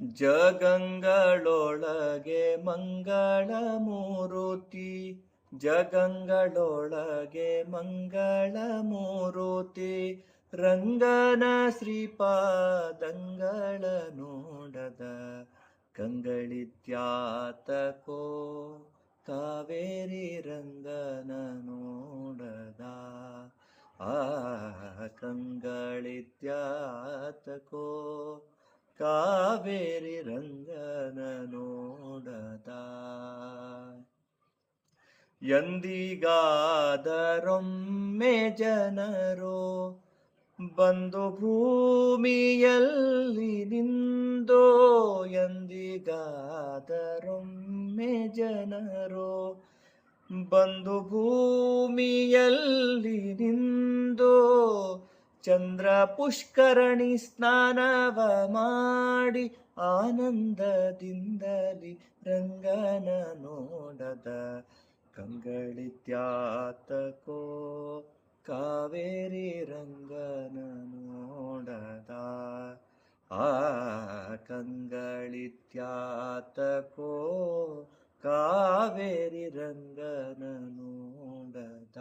ಜಗಂಗಳೊಳಗೆ ಮಂಗಳ ಮೂರುತಿ, ಜಗಂಗಳೊಳಗೆ ಮಂಗಳ ಮೂರುತಿ, ರಂಗನ ಶ್ರೀಪಾದಂಗಳ ನೋಡದ ಕಂಗಳಿತ್ಯಾತಕೋ, ಕಾವೇರಿ ರಂಗನ ನೋಡದ ಆ ಕಂಗಳಿತ್ಯಾತಕೋ, ಕಾವೇರಿ ರಂಗನ ನೋಡದ. ಎಂದಿಗಾದರೊಮ್ಮೆ ಜನರೋ ಬಂದು ಭೂಮಿಯಲ್ಲಿ ನಿಂದೋ, ಎಂದಿಗಾದರೊಮ್ಮೆ ಜನರೋ ಬಂದು ಭೂಮಿಯಲ್ಲಿ ನಿಂದೋ, ಚಂದ್ರ ಪುಷ್ಕರಣಿ ಸ್ನಾನವ ಮಾಡಿ ಆನಂದದಿಂದಲಿ ರಂಗನ ನೋಡದ ಕಂಗಳಿತ್ಯಾತಕೋ, ಕಾವೇರಿ ರಂಗನ ನೋಡದ ಆ ಕಂಗಳಿತ್ಯಾತಕೋ, ಕಾವೇರಿ ರಂಗನ ನೋಡದ,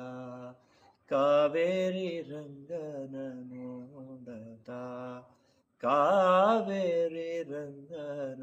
ಕಾವೇರಿ ರಂಗನ ನೋಡದ, ಕಾವೇರಿ ರಂಗನ